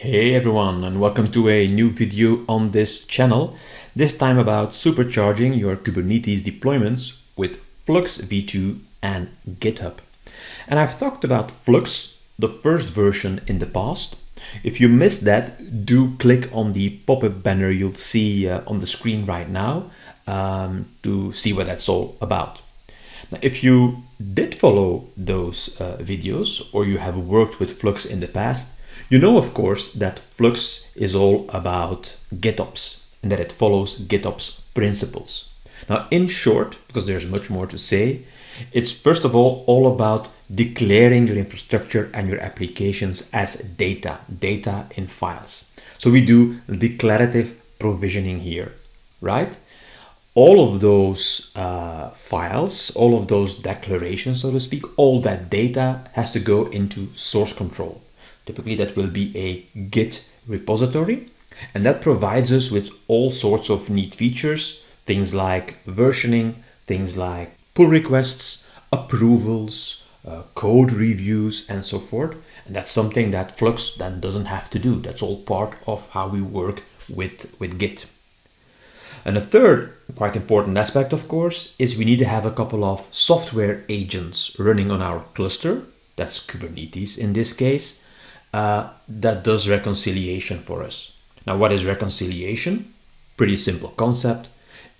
Hey everyone, and welcome to a new video on this channel, this time about supercharging your Kubernetes deployments with Flux v2 and GitHub. And I've talked about Flux, the first version, in the past. If you missed that, do click on the pop-up banner you'll see on the screen right now to see what that's all about. Now, if you did follow those videos or you have worked with Flux in the past, you know, of course, that Flux is all about GitOps and that it follows GitOps principles. Now, in short, because there's much more to say, it's first of all about declaring your infrastructure and your applications as data in files. So we do declarative provisioning here, right? All of those files, all of those declarations, so to speak, all that data has to go into source control. Typically, that will be a Git repository, and that provides us with all sorts of neat features, things like versioning, things like pull requests, approvals, code reviews, and so forth. And that's something that Flux then doesn't have to do. That's all part of how we work with Git. And a third quite important aspect, of course, is we need to have a couple of software agents running on our cluster. That's Kubernetes in this case. That does reconciliation for us. Now, what is reconciliation? Pretty simple concept.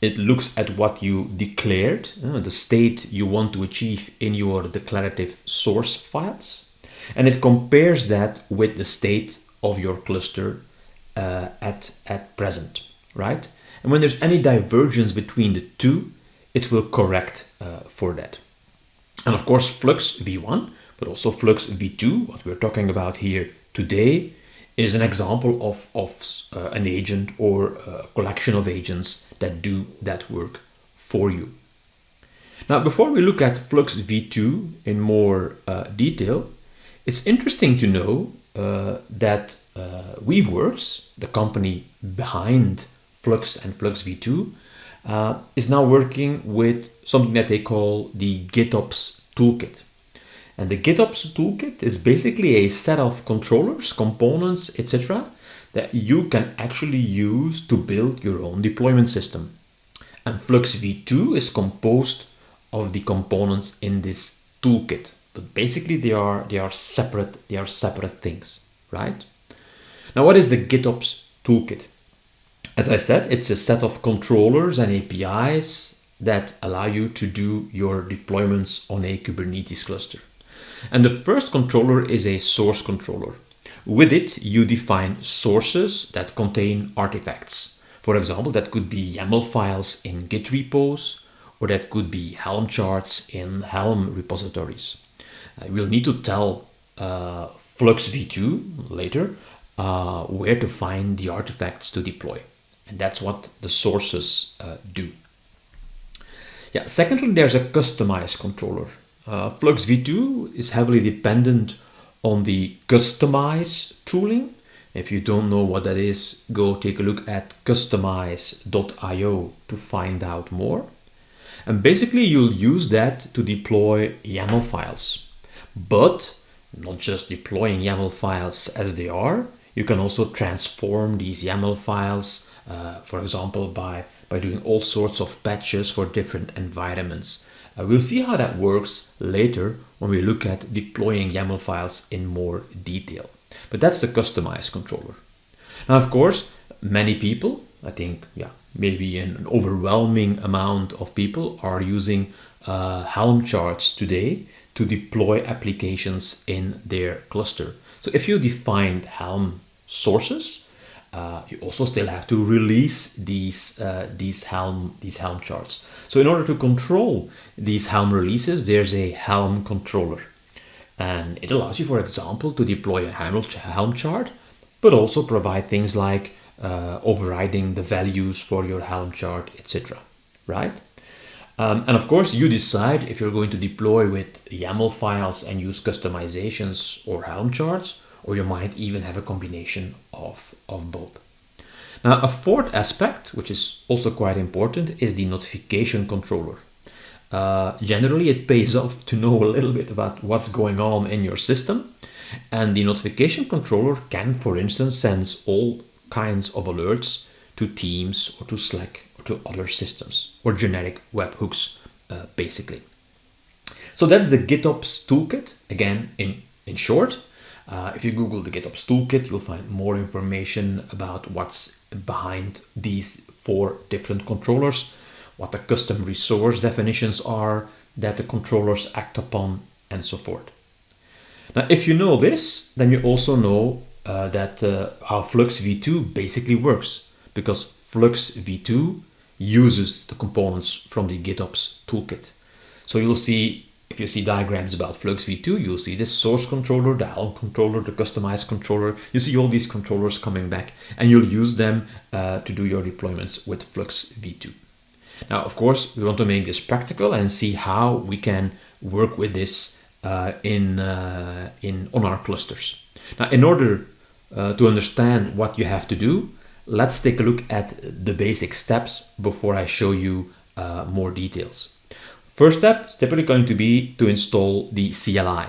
It looks at what you declared, the state you want to achieve in your declarative source files, and it compares that with the state of your cluster at present, right? And when there's any divergence between the two, it will correct for that. And of course, Flux v1, but also Flux v2, what we're talking about here today, is an example of an agent or a collection of agents that do that work for you. Now, before we look at Flux v2 in more detail, it's interesting to know that Weaveworks, the company behind Flux and Flux v2, is now working with something that they call the GitOps Toolkit. And the GitOps Toolkit is basically a set of controllers, components, etc. that you can actually use to build your own deployment system. And Flux v2 is composed of the components in this toolkit. But basically they are separate things, right? Now, what is the GitOps Toolkit? As I said, it's a set of controllers and APIs that allow you to do your deployments on a Kubernetes cluster. And the first controller is a source controller. With it, you define sources that contain artifacts. For example, that could be YAML files in Git repos, or that could be Helm charts in Helm repositories. We'll need to tell Flux v2 later where to find the artifacts to deploy. And that's what the sources do. Yeah. Secondly, there's a kustomize controller. Flux v2 is heavily dependent on the kustomize tooling. If you don't know what that is, go take a look at kustomize.io to find out more. And basically, you'll use that to deploy YAML files. But not just deploying YAML files as they are, you can also transform these YAML files, for example, by doing all sorts of patches for different environments. We'll see how that works later when we look at deploying YAML files in more detail. But that's the kustomize controller. Now, of course, many people, I think, maybe an overwhelming amount of people are using Helm charts today to deploy applications in their cluster. So if you defined Helm sources, you also still have to release these Helm charts. So in order to control these Helm releases, there's a Helm controller. And it allows you, for example, to deploy a Helm chart, but also provide things like overriding the values for your Helm chart, etc. Right? And of course, you decide if you're going to deploy with YAML files and use customizations or Helm charts, or you might even have a combination of both. Now, a fourth aspect, which is also quite important, is the notification controller. Generally, it pays off to know a little bit about what's going on in your system. And the notification controller can, for instance, send all kinds of alerts to Teams or to Slack or to other systems or generic webhooks, basically. So that's the GitOps Toolkit, again, in short. If you Google the GitOps Toolkit, you'll find more information about what's behind these 4 different controllers, what the custom resource definitions are that the controllers act upon, and so forth. Now, if you know this, then you also know that how Flux v2 basically works, because Flux v2 uses the components from the GitOps Toolkit. So you'll see, if you see diagrams about Flux v2, you'll see this source controller, the Helm controller, the kustomize controller. You see all these controllers coming back, and you'll use them to do your deployments with Flux v2. Now, of course, we want to make this practical and see how we can work with this on our clusters. Now, in order to understand what you have to do, let's take a look at the basic steps before I show you more details. First step is typically going to be to install the CLI.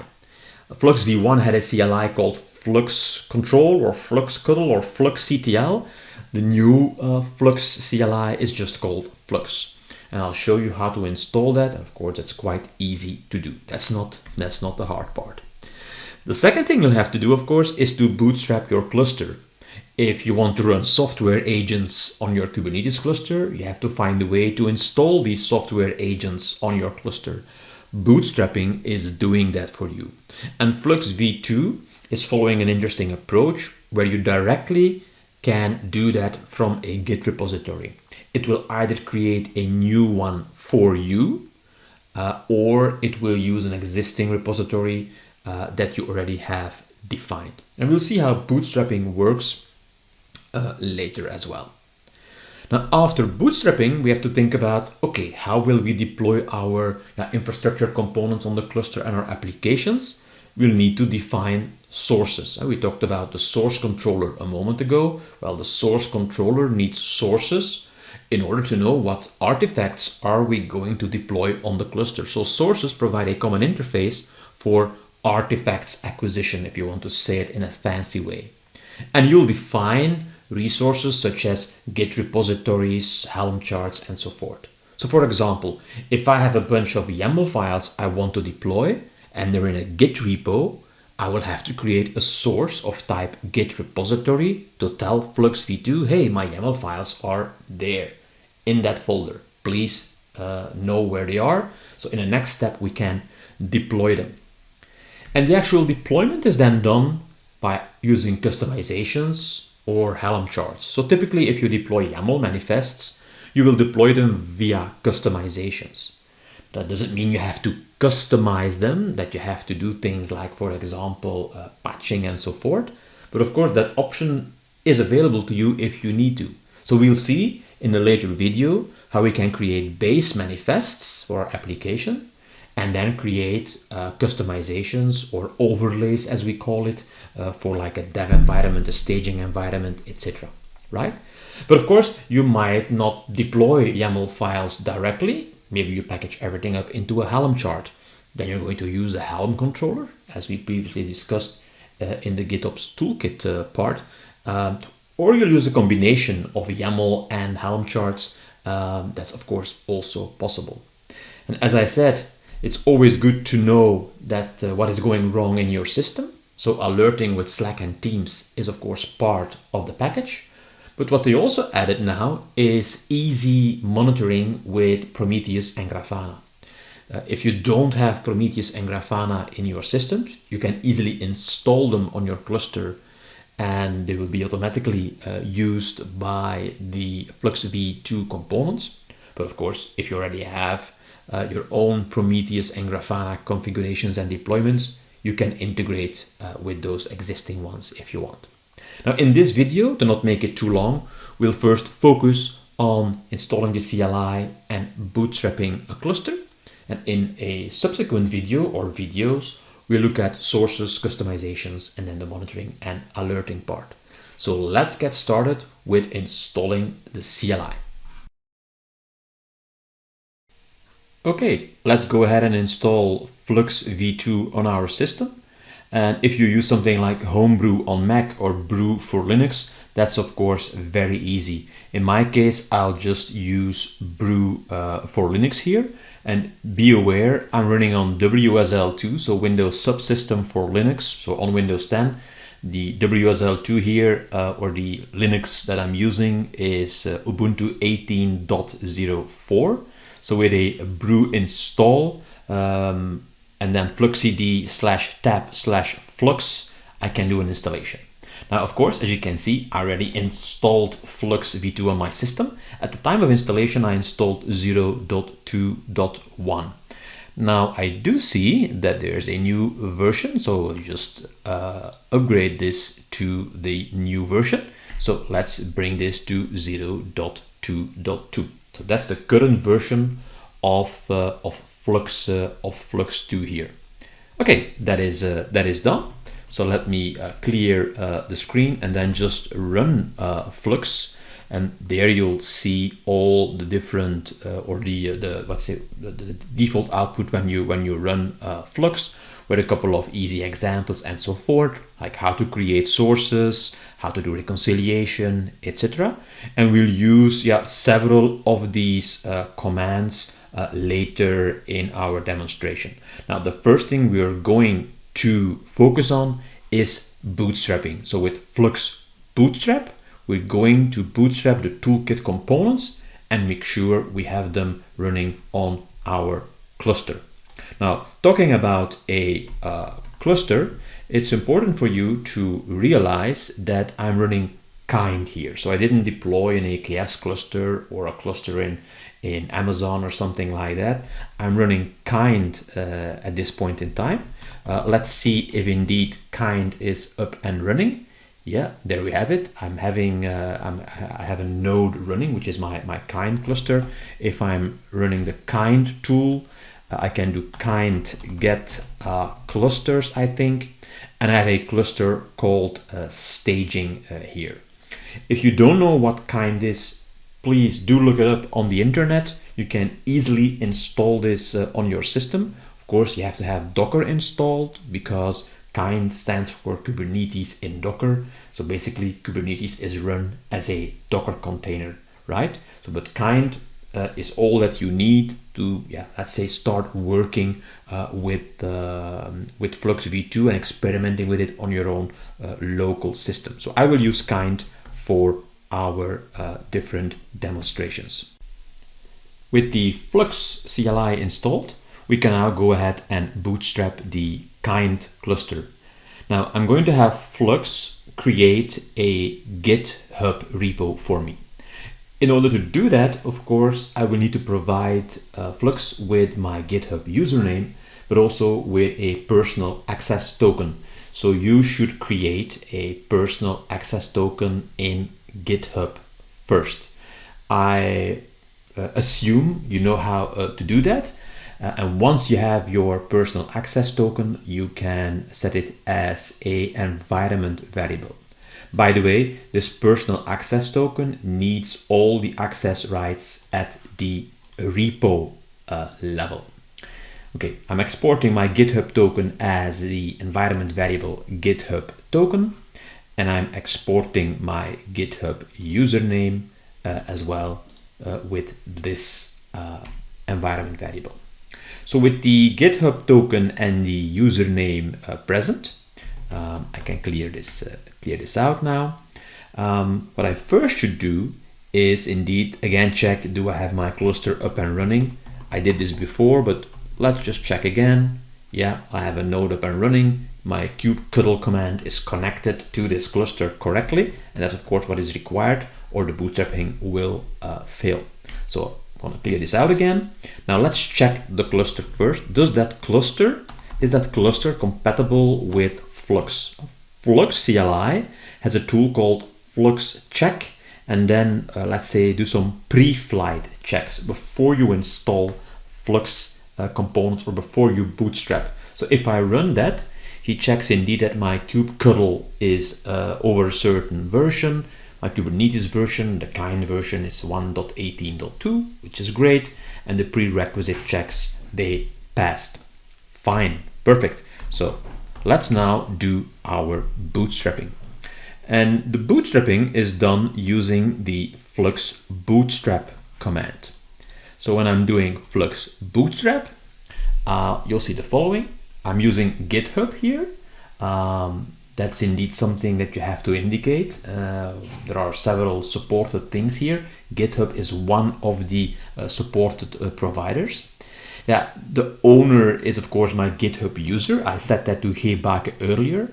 Flux v1 had a CLI called Flux Control or Flux Cuddle or Flux CTL. The new Flux CLI is just called Flux. And I'll show you how to install that. Of course, it's quite easy to do. That's not the hard part. The second thing you'll have to do, of course, is to bootstrap your cluster. If you want to run software agents on your Kubernetes cluster, you have to find a way to install these software agents on your cluster. Bootstrapping is doing that for you. And Flux v2 is following an interesting approach where you directly can do that from a Git repository. It will either create a new one for you, or it will use an existing repository that you already have defined. And we'll see how bootstrapping works later as well. Now, after bootstrapping, we have to think about, okay, how will we deploy our infrastructure components on the cluster and our applications? We'll need to define sources. We talked about the source controller a moment ago. Well, the source controller needs sources in order to know what artifacts are we going to deploy on the cluster. So sources provide a common interface for artifacts acquisition, if you want to say it in a fancy way. And you'll define resources such as Git repositories, Helm charts, and so forth. So for example, if I have a bunch of YAML files I want to deploy and they're in a Git repo, I will have to create a source of type Git repository to tell Flux v2, hey, my YAML files are there in that folder. Please know where they are. So in the next step, we can deploy them. And the actual deployment is then done by using customizations or Helm charts. So typically, if you deploy YAML manifests, you will deploy them via customizations. That doesn't mean you have to customize them, that you have to do things like, for example, patching and so forth. But of course, that option is available to you if you need to. So we'll see in a later video how we can create base manifests for our application and then create customizations or overlays, as we call it, for like a dev environment, a staging environment, etc. Right? But of course, you might not deploy YAML files directly. Maybe you package everything up into a Helm chart. Then you're going to use the Helm controller, as we previously discussed in the GitOps Toolkit part. Or you'll use a combination of YAML and Helm charts. That's, of course, also possible. And as I said, it's always good to know that what is going wrong in your system. So alerting with Slack and Teams is, of course, part of the package. But what they also added now is easy monitoring with Prometheus and Grafana. If you don't have Prometheus and Grafana in your systems, you can easily install them on your cluster and they will be automatically used by the Flux v2 components. But of course, if you already have your own Prometheus and Grafana configurations and deployments, you can integrate with those existing ones if you want. Now, in this video, to not make it too long, we'll first focus on installing the CLI and bootstrapping a cluster. And in a subsequent video or videos, we'll look at sources, customizations, and then the monitoring and alerting part. So let's get started with installing the CLI. Okay, let's go ahead and install Flux v2 on our system. And if you use something like Homebrew on Mac or Brew for Linux, that's of course very easy. In my case, I'll just use Brew for Linux here. And be aware, I'm running on WSL2, so Windows Subsystem for Linux, so on Windows 10. The WSL2 here, or the Linux that I'm using, is Ubuntu 18.04. So with a brew install and then fluxcd/tab/flux, I can do an installation. Now, of course, as you can see, I already installed Flux v2 on my system. At the time of installation, I installed 0.2.1. Now, I do see that there's a new version, so just upgrade this to the new version. So let's bring this to 0.2.2. So that's the current version of Flux 2 here. Okay, that is done. So let me clear the screen and then just run Flux, and there you'll see all the different or the default output when you run Flux, with a couple of easy examples and so forth, like how to create sources, how to do reconciliation, etc. And we'll use several of these commands later in our demonstration. Now, the first thing we're going to focus on is bootstrapping. So with Flux Bootstrap, we're going to bootstrap the toolkit components and make sure we have them running on our cluster. Now, talking about a cluster, it's important for you to realize that I'm running kind here. So I didn't deploy an AKS cluster or a cluster in Amazon or something like that. I'm running kind at this point in time. Let's see if indeed kind is up and running. Yeah, there we have it. I have a node running, which is my kind cluster. If I'm running the kind tool, I can do kind get clusters, I think, and I have a cluster called staging here. If you don't know what kind is, please do look it up on the internet. You can easily install this on your system. Of course, you have to have Docker installed, because kind stands for Kubernetes in Docker. So basically, Kubernetes is run as a Docker container, right? So, but kind is all that you need to, let's say, start working with Flux v2 and experimenting with it on your own local system. So I will use kind for our different demonstrations. With the Flux CLI installed, we can now go ahead and bootstrap the kind cluster. Now I'm going to have Flux create a GitHub repo for me. In order to do that, of course, I will need to provide Flux with my GitHub username, but also with a personal access token. So you should create a personal access token in GitHub first. I assume you know how to do that. And once you have your personal access token, you can set it as an environment variable. By the way, this personal access token needs all the access rights at the repo level. Okay, I'm exporting my GitHub token as the environment variable GitHub token, and I'm exporting my GitHub username as well with this environment variable. So with the GitHub token and the username present, I can clear this out now. What I first should do is indeed again check, do I have my cluster up and running? I did this before, but let's just check again. Yeah, I have a node up and running. My kubectl command is connected to this cluster correctly, and that's of course what is required, or the bootstrapping will fail. So I'm going to clear this out again. Now let's check the cluster first. Is that cluster compatible with Flux? Flux CLI has a tool called Flux check, and then let's say do some pre-flight checks before you install Flux components or before you bootstrap. So if I run that, he checks indeed that my kubectl is over a certain version, My Kubernetes version, the kind version, is 1.18.2, which is great, and the prerequisite checks, they passed. Fine, perfect. So let's now do our bootstrapping. And the bootstrapping is done using the Flux bootstrap command. So when I'm doing Flux bootstrap, you'll see the following. I'm using GitHub here. That's indeed something that you have to indicate. There are several supported things here. GitHub is one of the supported providers. Yeah, the owner is of course my GitHub user. I set that to Gebake earlier.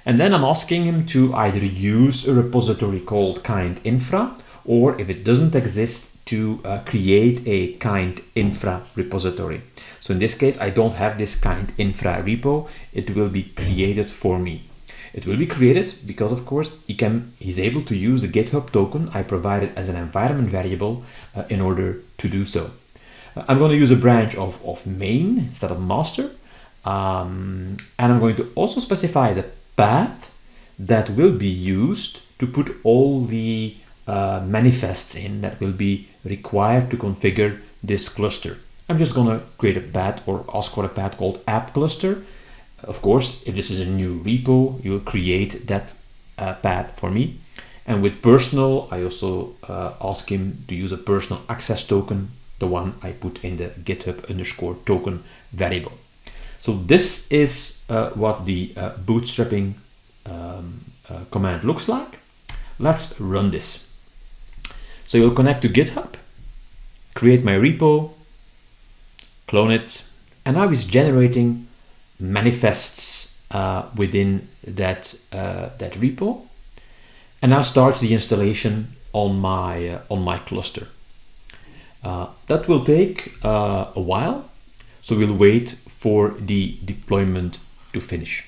And then I'm asking him to either use a repository called kind infra, or if it doesn't exist, to create a kind infra repository. So in this case, I don't have this kind infra repo. It will be created for me. It will be created because, of course, he's able to use the GitHub token I provided as an environment variable in order to do so. I'm going to use a branch of main instead of master. And I'm going to also specify the path that will be used to put all the manifests in that will be required to configure this cluster. I'm just going to create a path or ask for a path called app cluster. Of course, if this is a new repo, you'll create that path for me. And with personal, I also ask him to use a personal access token, the one I put in the GitHub_token variable. So this is what the bootstrapping command looks like. Let's run this. So you'll connect to GitHub, create my repo, clone it, and now it's generating manifests within that repo, and now starts the installation on my cluster. That will take a while, so we'll wait for the deployment to finish.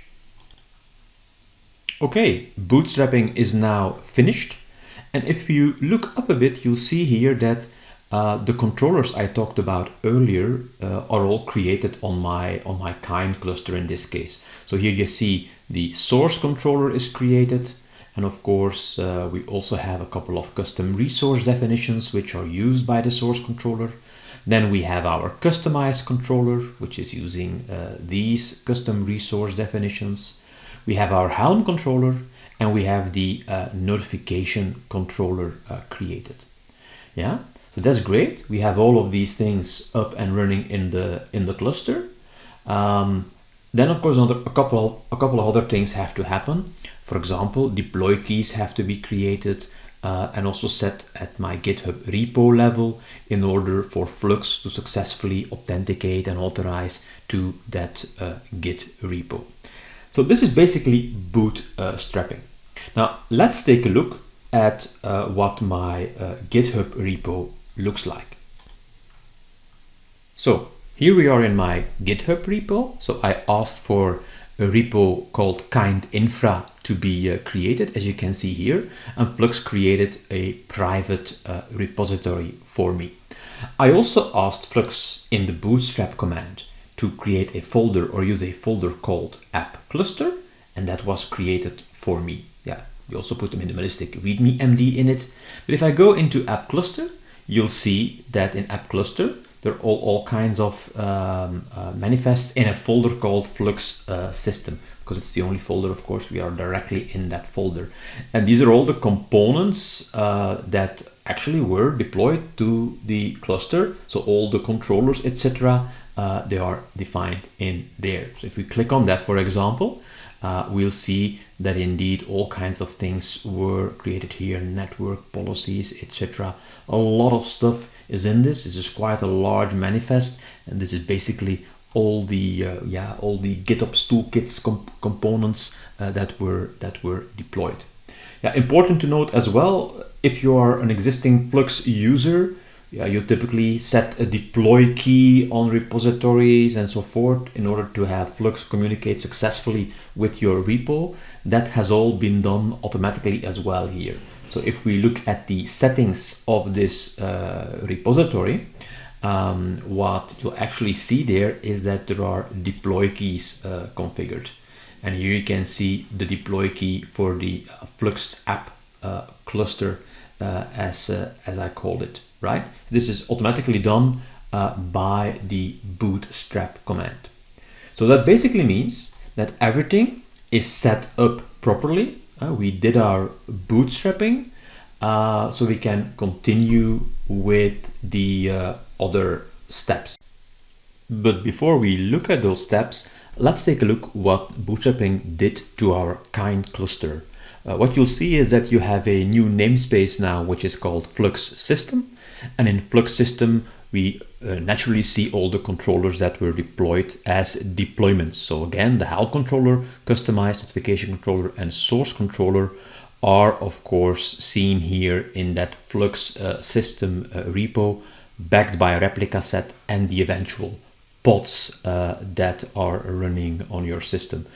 Okay, bootstrapping is now finished, and if you look up a bit, you'll see here that the controllers I talked about earlier are all created on my kind cluster in this case. So here you see the source controller is created, and of course we also have a couple of custom resource definitions which are used by the source controller. Then we have our kustomize controller, which is using these custom resource definitions. We have our Helm controller, and we have the notification controller created. Yeah. So that's great. We have all of these things up and running in the cluster. Then of course a couple of other things have to happen. For example, deploy keys have to be created and also set at my GitHub repo level in order for Flux to successfully authenticate and authorize to that Git repo. So this is basically bootstrapping. Now let's take a look at what my GitHub repo looks like. So here we are in my GitHub repo. So I asked for a repo called kind infra to be created, as you can see here, and Flux created a private repository for me. I also asked Flux in the bootstrap command to create a folder or use a folder called app cluster, and that was created for me. Yeah, we also put the minimalistic readme MD in it. But if I go into app cluster, you'll see that in app cluster, there are all kinds of manifests in a folder called Flux system, because it's the only folder, of course, we are directly in that folder. And these are all the components that actually were deployed to the cluster. So all the controllers, etc., they are defined in there. So if we click on that, for example, we'll see that indeed all kinds of things were created here, network policies, etc. A lot of stuff is in this. This is quite a large manifest, and this is basically all the GitOps Toolkits components that were deployed. Yeah, important to note as well, if you are an existing Flux user, you typically set a deploy key on repositories and so forth in order to have Flux communicate successfully with your repo. That has all been done automatically as well here. So if we look at the settings of this repository, what you'll actually see there is that there are deploy keys configured. And here you can see the deploy key for the Flux app cluster as I called it, right? This is automatically done by the bootstrap command. So that basically means that everything is set up properly. We did our bootstrapping, so we can continue with the other steps. But before we look at those steps, let's take a look what bootstrapping did to our kind cluster. What you'll see is that you have a new namespace now, which is called Flux System. And in Flux System, we naturally see all the controllers that were deployed as deployments. So again, the help controller, kustomize, notification controller, and source controller are of course seen here in that Flux System repo, backed by a replica set and the eventual pods that are running on your system.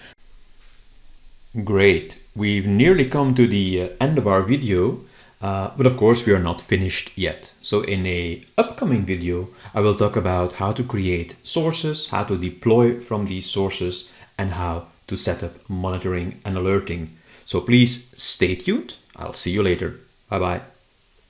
Great, we've nearly come to the end of our video, but of course we are not finished yet. So in a upcoming video, I will talk about how to create sources, how to deploy from these sources, and how to set up monitoring and alerting. So please stay tuned. I'll see you later. Bye bye.